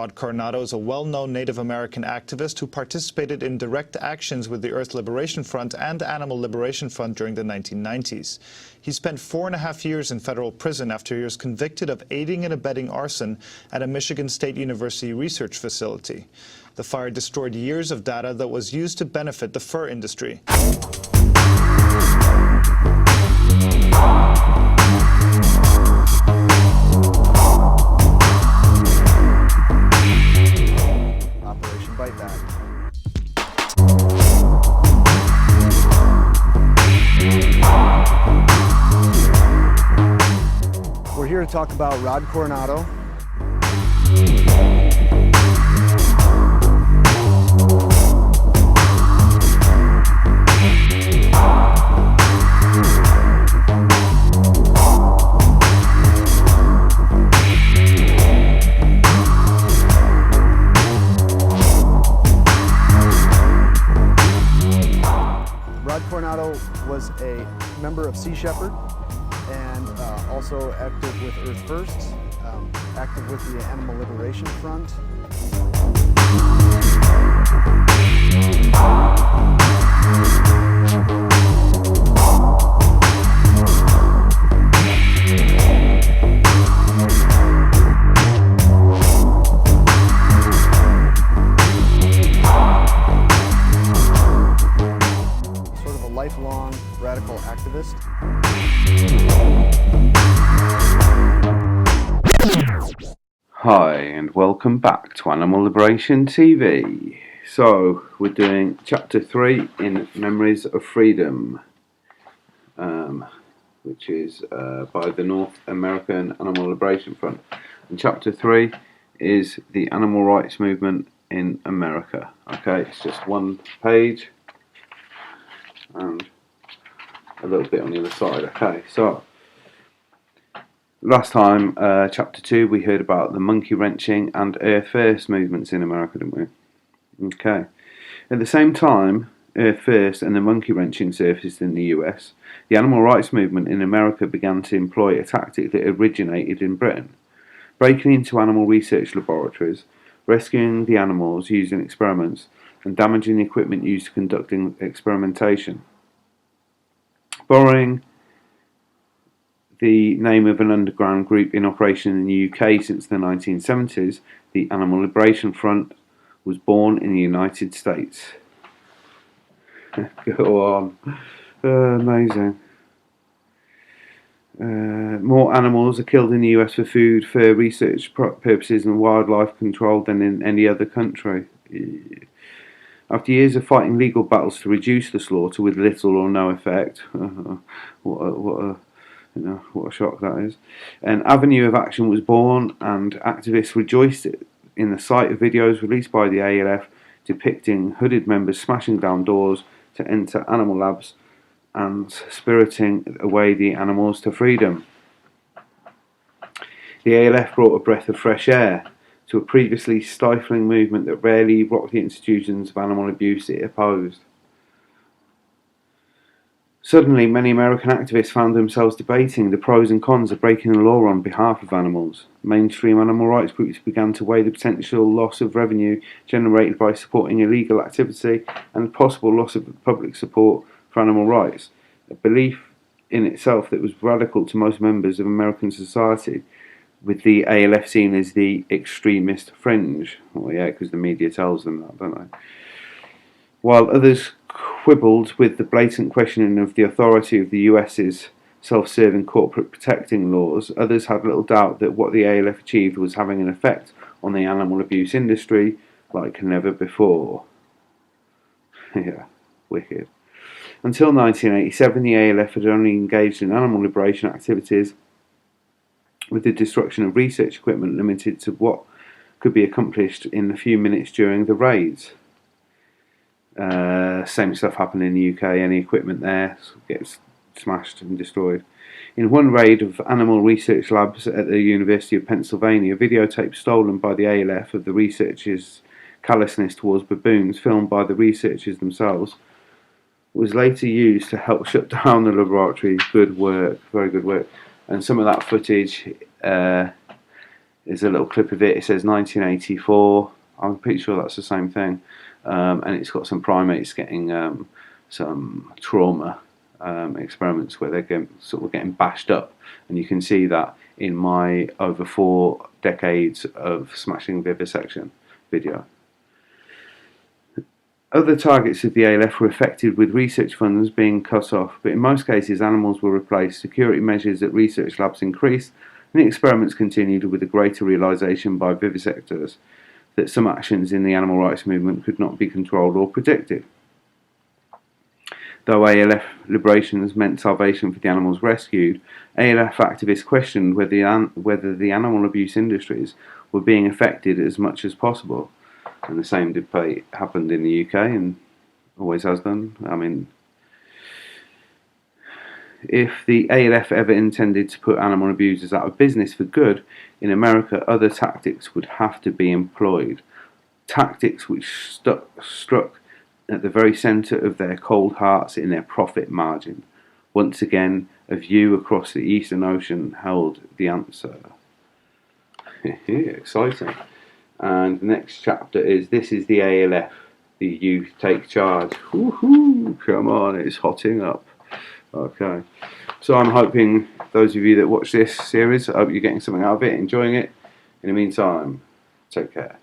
Rod Coronado is a well-known Native American activist who participated in direct actions with the Earth Liberation Front and Animal Liberation Front during the 1990s. He spent 4.5 years in federal prison after he was convicted of aiding and abetting arson at a Michigan State University research facility. The fire destroyed years of data that was used to benefit the fur industry. We're here to talk about Rod Coronado. Rod Coronado was a member of Sea Shepherd and also active with Earth First, active with the Animal Liberation Front. Sort of a lifelong radical activist. Hi and welcome back to Animal Liberation TV. So we're doing chapter 3 in Memories of Freedom, which is by the North American Animal Liberation Front, and chapter 3 is the animal rights movement in America. Okay, it's just one page and a little bit on the other side. Okay, so last time, chapter 2, we heard about the monkey wrenching and Earth First movements in America, didn't we? Okay. At the same time, Earth First and the monkey wrenching surfaced in the US, the animal rights movement in America began to employ a tactic that originated in Britain: breaking into animal research laboratories, rescuing the animals used in experiments, and damaging the equipment used to conducting experimentation. Borrowing the name of an underground group in operation in the UK since the 1970s, the Animal Liberation Front was born in the United States. Go on. Amazing. More animals are killed in the US for food, fur research purposes and wildlife control than in any other country. After years of fighting legal battles to reduce the slaughter with little or no effect, what a shock that is. An avenue of action was born, and activists rejoiced in the sight of videos released by the ALF depicting hooded members smashing down doors to enter animal labs and spiriting away the animals to freedom. The ALF brought a breath of fresh air to a previously stifling movement that rarely rocked the institutions of animal abuse it opposed. Suddenly, many American activists found themselves debating the pros and cons of breaking the law on behalf of animals. Mainstream animal rights groups began to weigh the potential loss of revenue generated by supporting illegal activity and the possible loss of public support for animal rights, a belief in itself that was radical to most members of American society, with the ALF seen as the extremist fringe. Well, yeah, because the media tells them that, don't they? While others quibbled with the blatant questioning of the authority of the US's self-serving corporate protecting laws, others had little doubt that what the ALF achieved was having an effect on the animal abuse industry like never before. Yeah, wicked. Until 1987, the ALF had only engaged in animal liberation activities with the destruction of research equipment limited to what could be accomplished in a few minutes during the raids. Same stuff happened in the UK. Any equipment there gets smashed and destroyed. In one raid of animal research labs at the University of Pennsylvania, videotape stolen by the ALF of the researchers' callousness towards baboons, filmed by the researchers themselves, was later used to help shut down the laboratory. Good work, very good work. And some of that footage There's a little clip of it. It says 1984. I'm pretty sure that's the same thing. And it's got some primates getting some trauma experiments where they're sort of getting bashed up, and you can see that in my over 4 decades of smashing vivisection video. Other targets of the ALF were affected, with research funds being cut off, but in most cases animals were replaced, security measures at research labs increased, and the experiments continued with a greater realisation by vivisectors that some actions in the animal rights movement could not be controlled or predicted. Though ALF liberations meant salvation for the animals rescued, ALF activists questioned whether the animal abuse industries were being affected as much as possible. And the same debate happened in the UK and always has done. I mean, if the ALF ever intended to put animal abusers out of business for good, in America other tactics would have to be employed. Tactics which struck at the very centre of their cold hearts in their profit margin. Once again, a view across the Eastern Ocean held the answer. Exciting. And the next chapter is This is the ALF. The youth take charge. Woohoo! Come on, it's hotting up. Okay. So I'm hoping those of you that watch this series, I hope you're getting something out of it, enjoying it. In the meantime, take care.